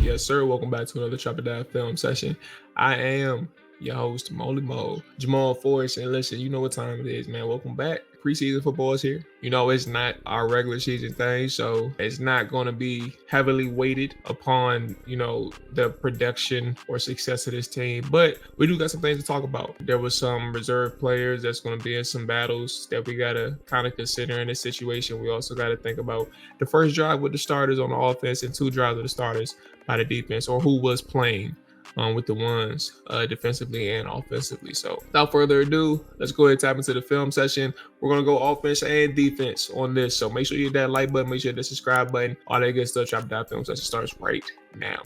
Yes, sir. Welcome back to another Trap or Die film session. I am your host, Moly Mo, Jamal Forrest. And listen, you know what time it is, man. Welcome back. Preseason football is here. You know, it's not our regular season thing, so it's not going to be heavily weighted upon, the production or success of this team. But we do got some things to talk about. There was some reserve players that's going to be in some battles that we got to kind of consider in this situation. We also got to think about the first drive with the starters on the offense and two drives with the starters by the defense, or who was playing with the ones defensively and offensively. So without further ado, let's go ahead and tap into the film session. We're going to go offense and defense on this. So make sure you hit that like button, make sure you hit the subscribe button, all that good stuff. Trap or Die film session starts right now.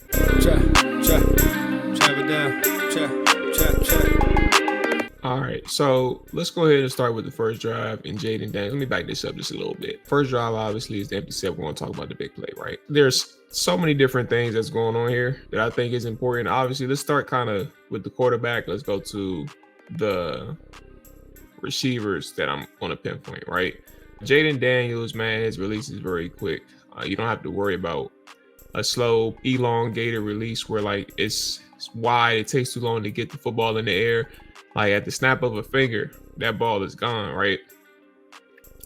All right, so let's go ahead and start with the first drive in Jayden Daniels. Let me back this up just a little bit. First drive, obviously, is the empty set. We're going to talk about the big play, right? There's so many different things that's going on here that I think is important. Obviously, let's start kind of with the quarterback. Let's go to the receivers that I'm going to pinpoint, right? Jayden Daniels, man, his release is very quick. You don't have to worry about a slow, elongated release where, like, it's wide. It takes too long to get the football in the air. Like, at the snap of a finger, that ball is gone, right?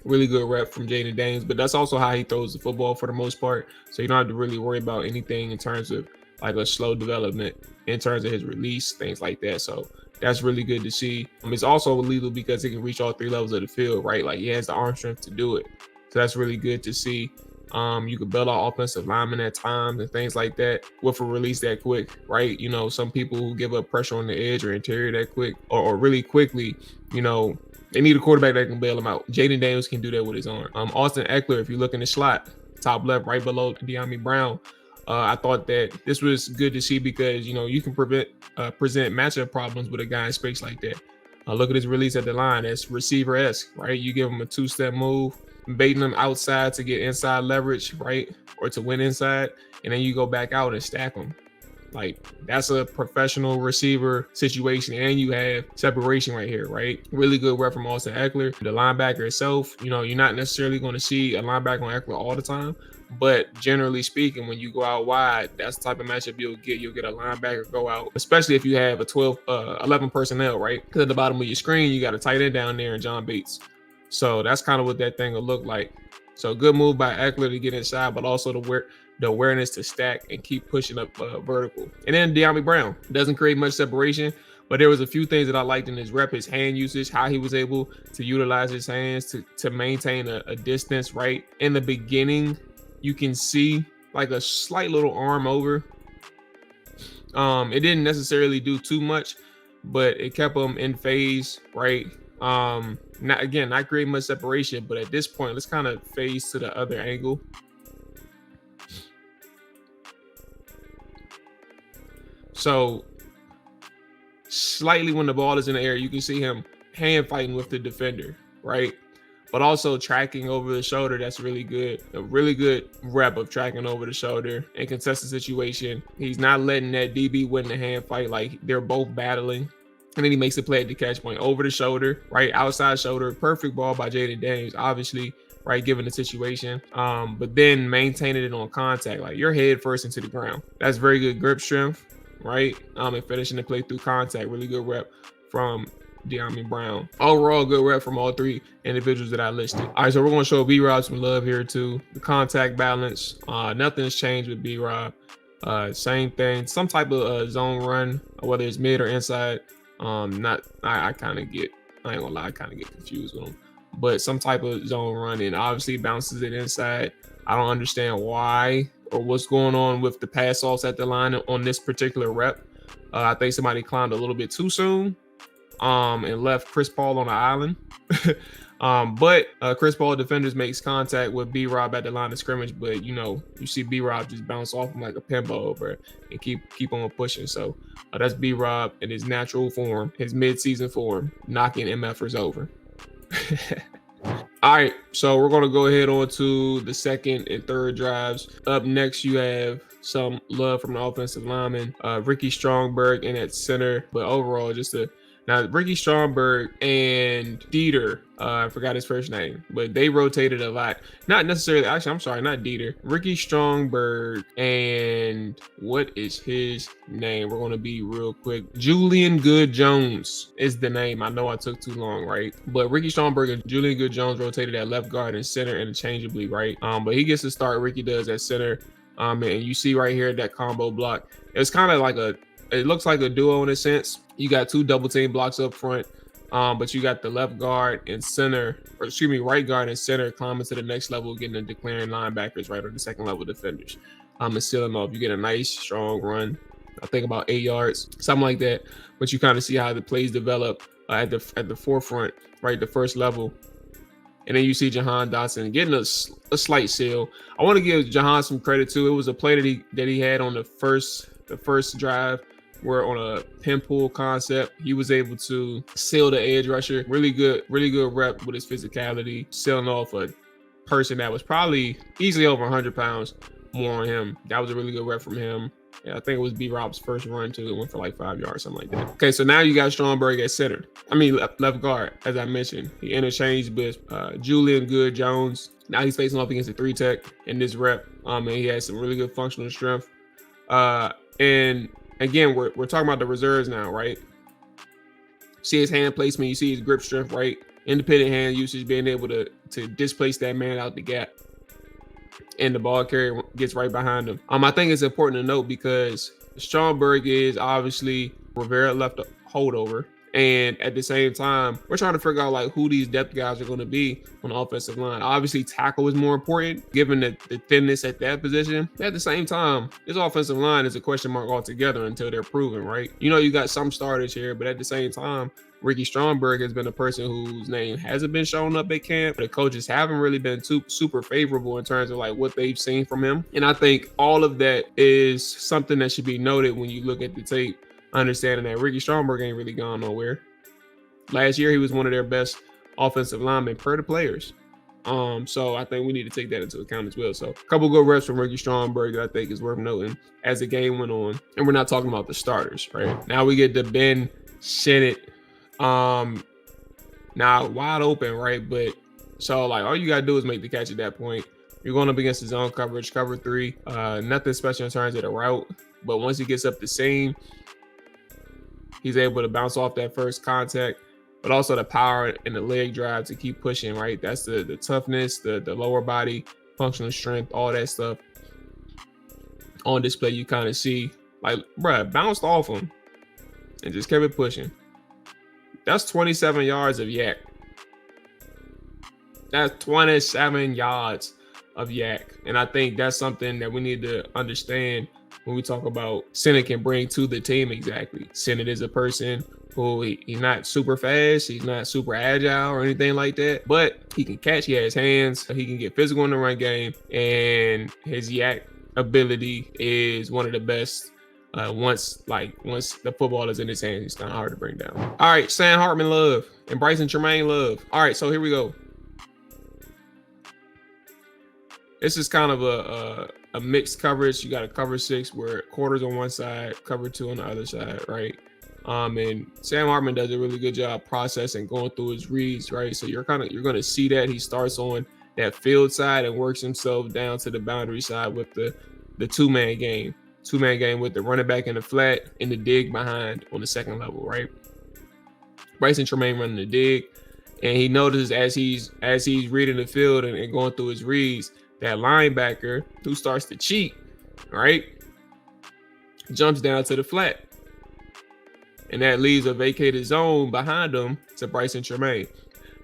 Really good rep from Jayden Daniels, but that's also how he throws the football for the most part. So you don't have to really worry about anything in terms of like a slow development in terms of his release, things like that. So that's really good to see. It's also lethal because he can reach all three levels of the field, right? Like, he has the arm strength to do it. So that's really good to see. You could build out offensive linemen at times and things like that with a release that quick, right? You know, some people who give up pressure on the edge or interior that quick or really quickly, they need a quarterback that can bail them out. Jayden Davis can do that with his arm. Austin Ekeler, if you look in the slot, top left, right below Dyami Brown, I thought that this was good to see because, you can present matchup problems with a guy in space like that. Look at his release at the line. That's receiver-esque, right? You give him a two-step move, baiting them outside to get inside leverage, right? Or to win inside, and then you go back out and stack them. Like, that's a professional receiver situation, and you have separation right here, right? Really good rep from Austin Ekeler. The linebacker itself, you're not necessarily going to see a linebacker on Ekeler all the time, but generally speaking, when you go out wide, that's the type of matchup you'll get. You'll get a linebacker go out, especially if you have a 11 personnel, right? Because at the bottom of your screen, you got a tight end down there and John Bates. So that's kind of what that thing will look like. So good move by Ekeler to get inside, but also the awareness to stack and keep pushing up vertical. And then Dyami Brown doesn't create much separation, but there was a few things that I liked in his rep, his hand usage, how he was able to utilize his hands to maintain a distance, right? In the beginning, you can see like a slight little arm over. It didn't necessarily do too much, but it kept him in phase, right? Not creating much separation, but at this point, let's kind of phase to the other angle. So slightly when the ball is in the air, you can see him hand fighting with the defender, right? But also tracking over the shoulder. That's really good. A really good rep of tracking over the shoulder in contested situation. He's not letting that DB win the hand fight. Like, they're both battling. And then he makes a play at the catch point over the shoulder, right? Outside shoulder. Perfect ball by Jayden Daniels, obviously, right? Given the situation. But then maintaining it on contact. Like, your head first into the ground. That's very good grip strength, right? And finishing the play through contact. Really good rep from Dyami Brown. Overall, good rep from all three individuals that I listed. All right, so we're going to show B-Rob some love here too. The contact balance. Nothing's changed with B-Rob. Same thing. Some type of zone run, whether it's mid or inside. I kind of get, I ain't gonna lie, I kind of get confused with them, but some type of zone run, and obviously bounces it inside. I don't understand why or what's going on with the pass offs at the line on this particular rep. I think somebody climbed a little bit too soon and left Chris Paul on the island. But Chris Paul defenders makes contact with B-Rob at the line of scrimmage, but you see B-Rob just bounce off him like a pinball over and keep on pushing. So that's B-Rob in his natural form, his mid-season form, knocking MFers over. All right, so we're going to go ahead on to the second and third drives. Up next, you have some love from the offensive lineman, Ricky Stromberg in at center, but overall just a Now, Ricky Stromberg and Dieter, I forgot his first name, but they rotated a lot. Not necessarily, actually, I'm sorry, not Dieter. Ricky Stromberg and what is his name? We're going to be real quick. Julian Good-Jones is the name. I know I took too long, right? But Ricky Stromberg and Julian Good-Jones rotated at left guard and center interchangeably, right? But he gets to start. Ricky does at center. And you see right here that combo block. It's kind of like it looks like a duo in a sense. You got two double team blocks up front, but you got the left guard and center, or excuse me, right guard and center climbing to the next level, getting the declaring linebackers, right, or the second level defenders. And sealing off. You get a nice strong run. I think about 8 yards, something like that. But you kind of see how the plays develop at the forefront, right, the first level. And then you see Jahan Dotson getting a slight seal. I want to give Jahan some credit too. It was a play that he had on the first drive, where on a pin pull concept, he was able to seal the edge rusher. Really good rep with his physicality, sealing off a person that was probably easily over 100 pounds more on him. That was a really good rep from him. Yeah, I think it was B-Rob's first run too. It went for like 5 yards, something like that. Okay, so now you got Stromberg at center. Left guard, as I mentioned. He interchanged with Julian Good-Jones. Now he's facing off against a 3-tech in this rep. And he has some really good functional strength. And again, we're talking about the reserves now, right? See his hand placement, you see his grip strength, right? Independent hand usage, being able to displace that man out the gap. And the ball carrier gets right behind him. I think it's important to note because Stromberg is obviously Rivera left a holdover. And at the same time, we're trying to figure out like who these depth guys are going to be on the offensive line. Obviously, tackle is more important given the thinness at that position. At the same time, this offensive line is a question mark altogether until they're proven, right? You know, you got some starters here, but at the same time, Ricky Stromberg has been a person whose name hasn't been shown up at camp. The coaches haven't really been super favorable in terms of like what they've seen from him. And I think all of that is something that should be noted when you look at the tape, understanding that Ricky Stromberg ain't really gone nowhere. Last year, he was one of their best offensive linemen per the players. So I think we need to take that into account as well. So a couple good reps from Ricky Stromberg that I think is worth noting as the game went on. And we're not talking about the starters, right? Now we get to Ben Sinnott. Now wide open, right? But so like all you gotta do is make the catch at that point. You're going up against the zone coverage, cover 3. Nothing special in terms of the route, but once he gets up the seam, he's able to bounce off that first contact, but also the power and the leg drive to keep pushing, right? That's the toughness, the lower body, functional strength, all that stuff. On display, you kind of see, like, bruh, bounced off him and just kept it pushing. That's 27 yards of yak. That's 27 yards of yak. And I think that's something that we need to understand when we talk about Sinnott can bring to the team exactly. Sinnott is a person who he's not super fast, he's not super agile or anything like that, but he can catch, he has hands, he can get physical in the run game, and his yak ability is one of the best. Once the football is in his hands, it's kind of hard to bring down. All right, Sam Hartman love and Brycen Tremayne love. All right, so here we go. This is kind of a mixed coverage. You got a cover 6 where quarters on one side, cover 2 on the other side, right? And Sam Hartman does a really good job processing, going through his reads, right? So you're going to see that he starts on that field side and works himself down to the boundary side with the two-man game. Two-man game with the running back in the flat and the dig behind on the second level, right? Brycen Tremayne running the dig, and he notices as he's reading the field and going through his reads, that linebacker who starts to cheat, right, jumps down to the flat. And that leaves a vacated zone behind him to Brycen Tremayne.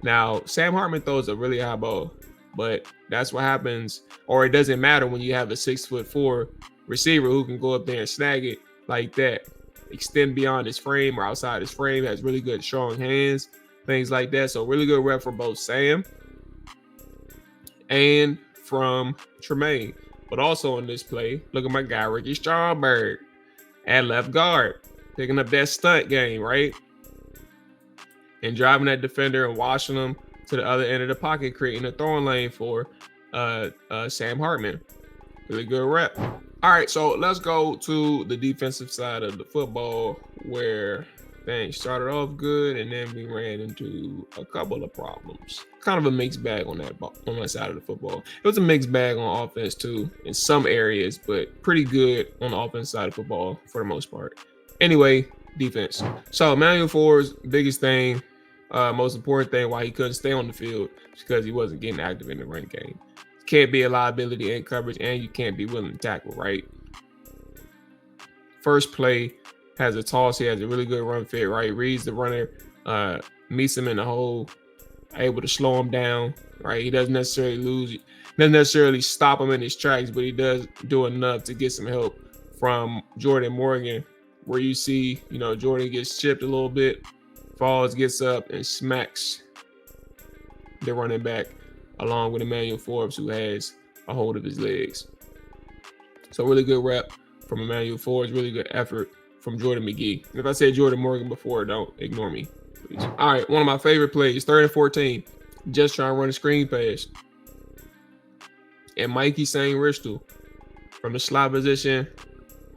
Now, Sam Hartman throws a really high ball, but that's what happens, or it doesn't matter when you have a 6'4" receiver who can go up there and snag it like that, extend beyond his frame or outside his frame, has really good strong hands, things like that. So really good rep from both Sam and from Tremayne. But also on this play, look at my guy Ricky Stromberg at left guard, picking up that stunt game, right? And driving that defender and washing him to the other end of the pocket, creating a throwing lane for Sam Hartman. Really good rep. All right, so let's go to the defensive side of the football where Things started off good, and then we ran into a couple of problems. Kind of a mixed bag on that side of the football. It was a mixed bag on offense too, in some areas, but pretty good on the offense side of football for the most part. Anyway, defense. So Emmanuel Forbes' biggest thing, most important thing why he couldn't stay on the field is because he wasn't getting active in the run game. Can't be a liability in coverage, and you can't be willing to tackle, right? First play, has a toss. He has a really good run fit, right? Reads the runner, meets him in the hole, able to slow him down, right? He doesn't necessarily stop him in his tracks, but he does do enough to get some help from Jordan Morgan, where you see, Jordan gets chipped a little bit, falls, gets up, and smacks the running back along with Emmanuel Forbes, who has a hold of his legs. So really good rep from Emmanuel Forbes, really good effort from Jordan Magee. If I said Jordan Morgan before, don't ignore me, please. All right, one of my favorite plays, 3rd and 14. Just trying to run a screen pass. And Mikey Sainristil from the slot position,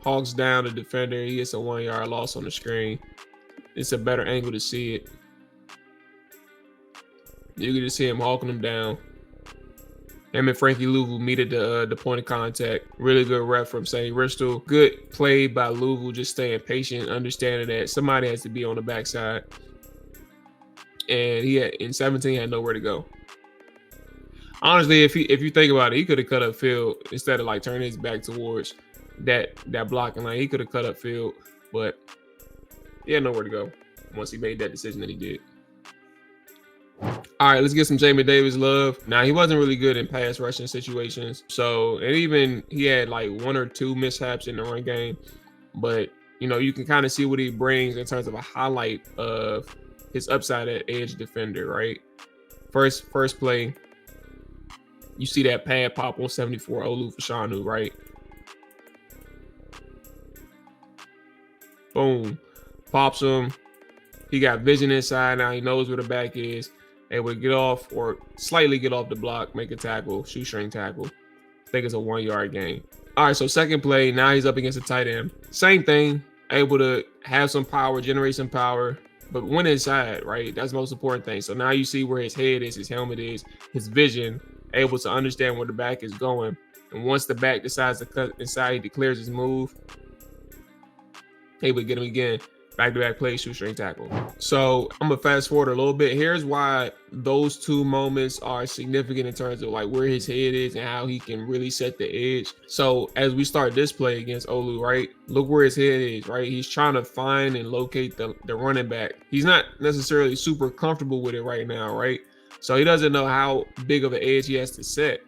hawks down the defender. He gets a 1-yard loss on the screen. It's a better angle to see it. You can just see him hawking him down. Him and Frankie Louvu meet at the point of contact. Really good rep from Sainristil. Good play by Louvu, just staying patient, understanding that somebody has to be on the backside. And in 17 had nowhere to go. Honestly, if you think about it, he could have cut up field instead of like turning his back towards that blocking line. He could have cut up field, but he had nowhere to go once he made that decision that he did. All right, let's get some Jamin Davis love. Now, he wasn't really good in pass rushing situations. So, and even he had like 1 or 2 mishaps in the run game. But, you can kind of see what he brings in terms of a highlight of his upside at edge defender, right? First play, you see that pad pop on 74 Olu Fashanu, right? Boom. Pops him. He got vision inside. Now he knows where the back is. Able to get off or slightly get off the block, make a tackle, shoestring tackle. I think it's a 1-yard gain. All right, so second play, now he's up against a tight end. Same thing, able to have some power, generate some power, but went inside, right? That's the most important thing. So now you see where his head is, his helmet is, his vision, able to understand where the back is going. And once the back decides to cut inside, he declares his move. Able to get him again. Back-to-back play, shoestring tackle. So I'm gonna fast forward a little bit. Here's why those 2 moments are significant in terms of like where his head is and how he can really set the edge. So as we start this play against Olu, right? Look where his head is, right? He's trying to find and locate the running back. He's not necessarily super comfortable with it right now, right? So he doesn't know how big of an edge he has to set.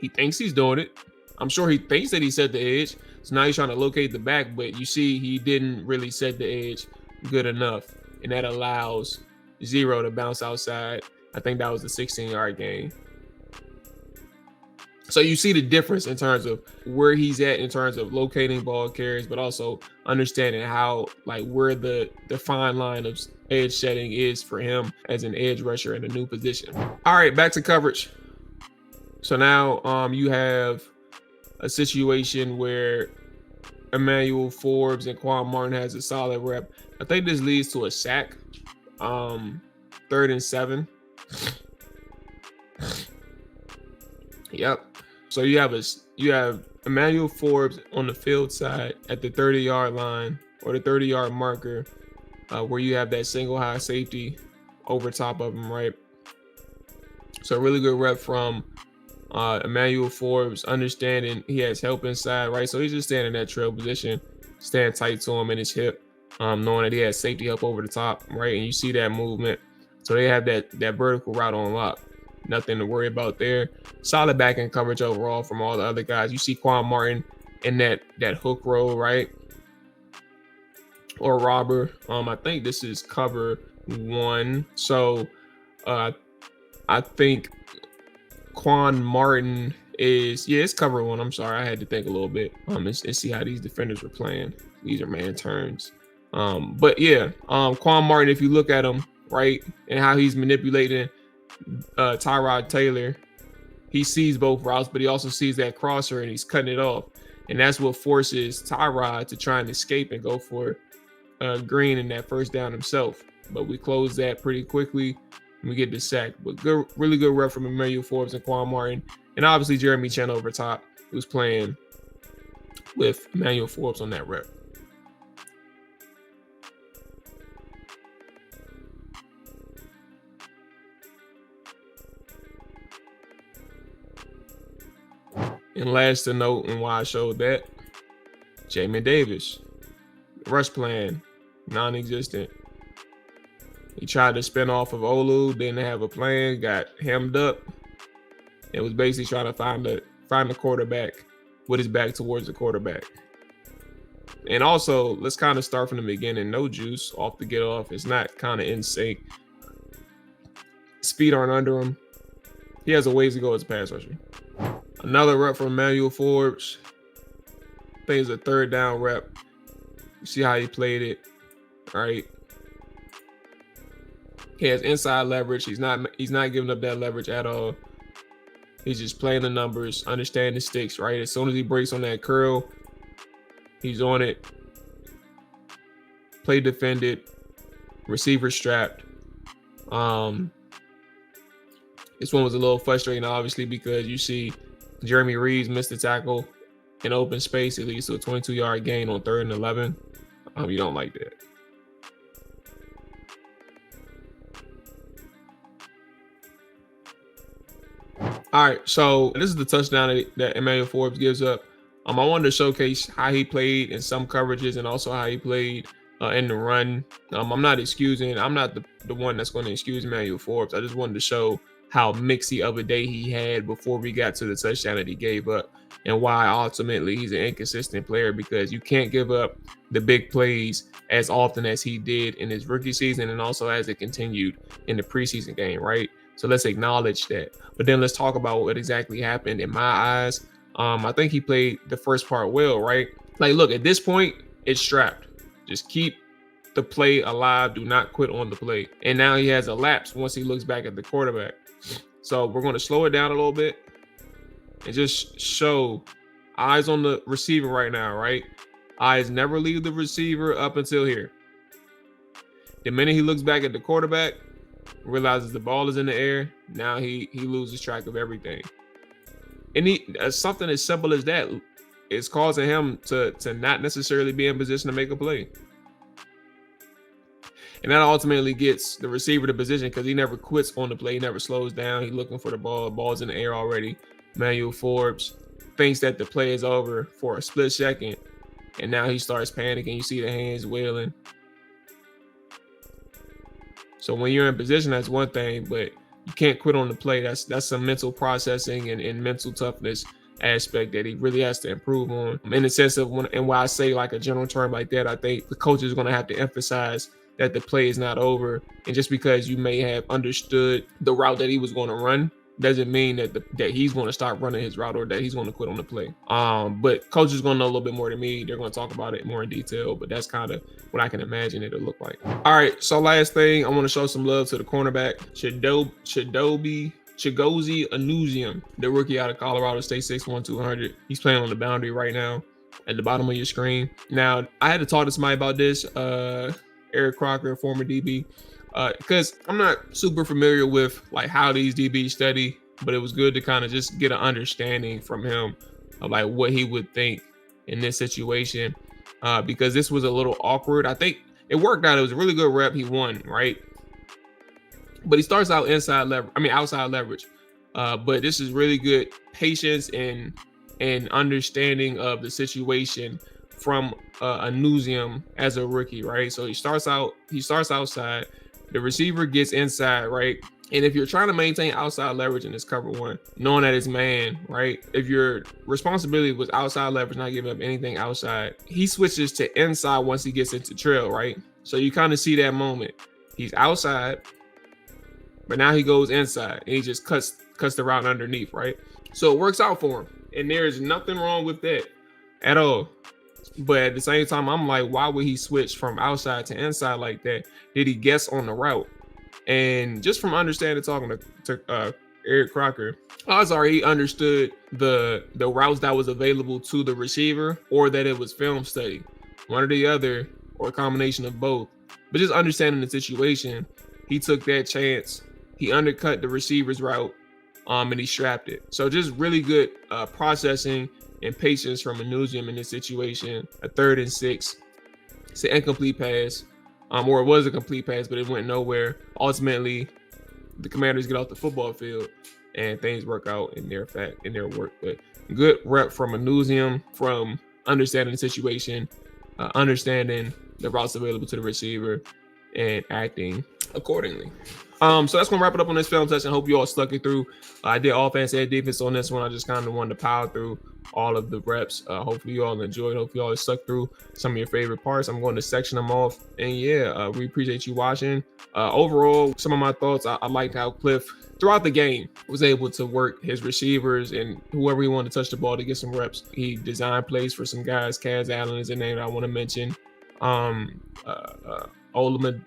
He thinks he's doing it. I'm sure he thinks that he set the edge. So now he's trying to locate the back, but you see he didn't really set the edge good enough. And that allows 0 to bounce outside. I think that was the 16-yard gain. So you see the difference in terms of where he's at in terms of locating ball carriers, but also understanding how, like, where the fine line of edge setting is for him as an edge rusher in a new position. All right, back to coverage. So now you have a situation where Emmanuel Forbes and Quan Martin has a solid rep. I think this leads to a sack. 3rd and 7. Yep. So you have Emmanuel Forbes on the field side at the 30-yard line or the 30-yard marker, where you have that single high safety over top of him, right? So really good rep from Emmanuel Forbes, understanding he has help inside, right? So he's just standing in that trail position, staying tight to him in his hip, knowing that he has safety help over the top, right? And you see that movement. So they have that vertical route on lock. Nothing to worry about there. Solid back end coverage overall from all the other guys. You see Quan Martin in that hook roll, right? Or robber. I think this is cover 1. So I think Quan Martin is, it's cover 1. I'm sorry, I had to think a little bit and see how these defenders were playing. These are man turns. But yeah, Quan Martin, if you look at him, right, and how he's manipulating Tyrod Taylor, he sees both routes, but he also sees that crosser and he's cutting it off. And that's what forces Tyrod to try and escape and go for Green in that first down himself, but we closed that pretty quickly and we get the sack. But good, really good rep from Emmanuel Forbes and Quan Martin, and obviously Jeremy Chen over top, who's playing with Emmanuel Forbes on that rep. And last to note, and why I showed that, Jamin Davis, rush plan, non-existent. He tried to spin off of Olu, didn't have a plan, got hemmed up, and was basically trying to find the quarterback with his back towards the quarterback. And also, let's kind of start from the beginning. No juice off the get off. It's not kind of in sync. Speed aren't under him. He has a ways to go as a pass rusher. Another rep from Emmanuel Forbes. I think it's a third down rep. You see how he played it, all right? He has inside leverage. He's not giving up that leverage at all. He's just playing the numbers, understand the sticks, right? As soon as he breaks on that curl, he's on it. Play defended, receiver strapped. This one was a little frustrating, obviously, because you see Jeremy Reeves missed the tackle in open space. It leads to a 22-yard gain on 3rd and 11. You don't like that. All right, so this is the touchdown that Emmanuel Forbes gives up. I wanted to showcase how he played in some coverages and also how he played in the run. I'm not the one that's going to excuse Emmanuel Forbes. I just wanted to show how mixy of a day he had before we got to the touchdown that he gave up, and why ultimately he's an inconsistent player, because you can't give up the big plays as often as he did in his rookie season, and also as it continued in the preseason game, right? So let's acknowledge that. But then let's talk about what exactly happened in my eyes. I think he played the first part well, right? Like, look, at this point, it's strapped. Just keep the play alive. Do not quit on the play. And now he has a lapse once he looks back at the quarterback. So we're going to slow it down a little bit and just show eyes on the receiver right now, right? Eyes never leave the receiver up until here. The minute he looks back at the quarterback, realizes the ball is in the air, now he loses track of everything. And something as simple as that is causing him to not necessarily be in position to make a play. And that ultimately gets the receiver to position, because he never quits on the play. He never slows down. He's looking for the ball. The ball's in the air already. Emmanuel Forbes thinks that the play is over for a split second, and now he starts panicking. You see the hands wailing. So when you're in position, that's one thing, but you can't quit on the play. That's some mental processing and mental toughness aspect that he really has to improve on. In the sense of and why I say like a general term like that, I think the coach is going to have to emphasize that the play is not over. And just because you may have understood the route that he was going to run doesn't mean that he's going to start running his route or that he's going to quit on the play. But coach is going to know a little bit more than me. They're going to talk about it more in detail, but that's kind of what I can imagine it'll look like. All right, so last thing, I want to show some love to the cornerback, Chigozie Anusiem, the rookie out of Colorado State, 6'1", 200. He's playing on the boundary right now at the bottom of your screen. Now, I had to talk to somebody about this, Eric Crocker, former DB, because I'm not super familiar with like how these DBs study, but it was good to kind of just get an understanding from him of like what he would think in this situation, because this was a little awkward. I think it worked out. It was a really good rep. He won, right? But he starts out outside leverage. But this is really good patience and understanding of the situation from Anusiem as a rookie, right? So he starts outside. The receiver gets inside, right? And if you're trying to maintain outside leverage in this cover one, knowing that it's man, right? If your responsibility was outside leverage, not giving up anything outside, he switches to inside once he gets into trail, right? So you kind of see that moment. He's outside, but now he goes inside and he just cuts the route underneath, right? So it works out for him. And there is nothing wrong with that at all. But at the same time, I'm like, why would he switch from outside to inside like that? Did he guess on the route? And just from understanding, talking to Eric Crocker, odds are he understood the routes that was available to the receiver, or that it was film study, one or the other, or a combination of both. But just understanding the situation, he took that chance. He undercut the receiver's route, and he strapped it. So just really good processing and patience from Anusiem in this situation. A 3rd and 6. It's an incomplete pass, or it was a complete pass, but it went nowhere. Ultimately, the Commanders get off the football field, and things work out in their work. But good rep from Anusiem, from understanding the situation, understanding the routes available to the receiver, and acting accordingly. So that's gonna wrap it up on this film session. Hope you all stuck it through. I did offense and defense on this one. I just kind of wanted to power through all of the reps. Hopefully you all enjoyed. Hopefully you all stuck through some of your favorite parts. I'm going to section them off, and yeah, we appreciate you watching. Overall, some of my thoughts, I liked how Cliff throughout the game was able to work his receivers and whoever he wanted to touch the ball to get some reps. He designed plays for some guys. Kaz Allen is a name that I want to mention. Olama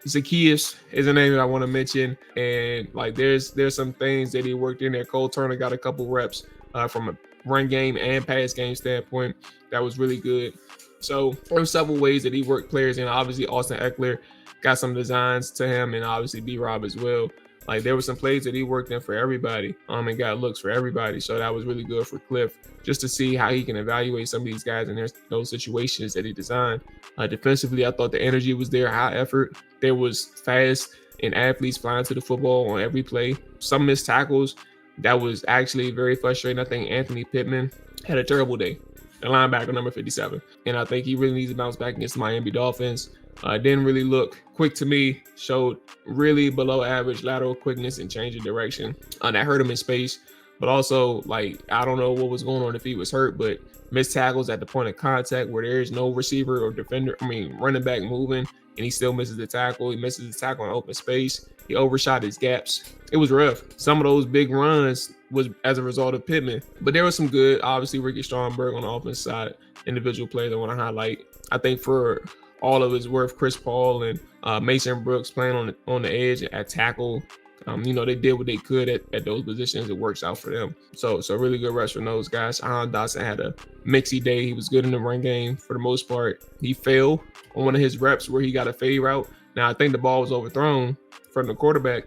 Zacchaeus is a name that I want to mention, and like there's some things that he worked in there. Cole Turner got a couple reps from a run game and pass game standpoint that was really good. So there were several ways that he worked players in. Obviously, Austin Ekeler got some designs to him, and obviously B-Rob as well. Like there were some plays that he worked in for everybody, and got looks for everybody. So that was really good for Cliff, just to see how he can evaluate some of these guys in those situations that he designed. Defensively, I thought the energy was there, high effort. There was fast and athletes flying to the football on every play. Some missed tackles. That was actually very frustrating. I think Anthony Pittman had a terrible day, the linebacker number 57. And I think he really needs to bounce back against the Miami Dolphins. Didn't really look quick to me, showed really below average lateral quickness and change of direction. That hurt him in space, but also, like, I don't know what was going on if he was hurt, but missed tackles at the point of contact where there is no receiver or defender, running back moving, and he still misses the tackle. He misses the tackle in open space. He overshot his gaps. It was rough. Some of those big runs was as a result of Pittman, but there was some good. Obviously, Ricky Stromberg on the offense side, individual players I want to highlight. I think for all of his worth, Chris Paul and Mason Brooks playing on the edge at tackle. They did what they could at those positions. It works out for them. So really good rush from those guys. Alan Dotson had a mixy day. He was good in the run game for the most part. He failed on one of his reps where he got a fade route. Now, I think the ball was overthrown from the quarterback,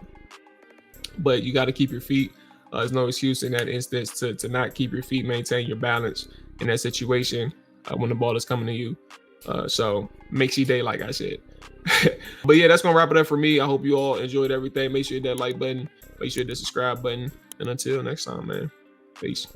but you got to keep your feet. There's no excuse in that instance to not keep your feet, maintain your balance in that situation when the ball is coming to you. So mixy day, like I said. But yeah, that's gonna wrap it up for me. I hope you all enjoyed everything. Make sure you hit that like button, make sure you hit the subscribe button, and until next time, man, peace.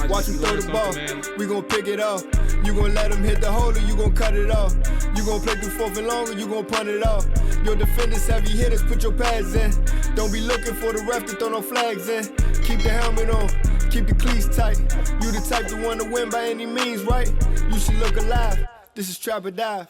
Watch him throw the ball, we gon' pick it off. You gon' let him hit the hole or you gon' cut it off. You gon' play through 4th and long or you gon' punt it off. Your defenders, heavy hitters, put your pads in. Don't be looking for the ref to throw no flags in. Keep the helmet on, keep the cleats tight. You the type to want to win by any means, right? You should look alive, this is Trap or Dive.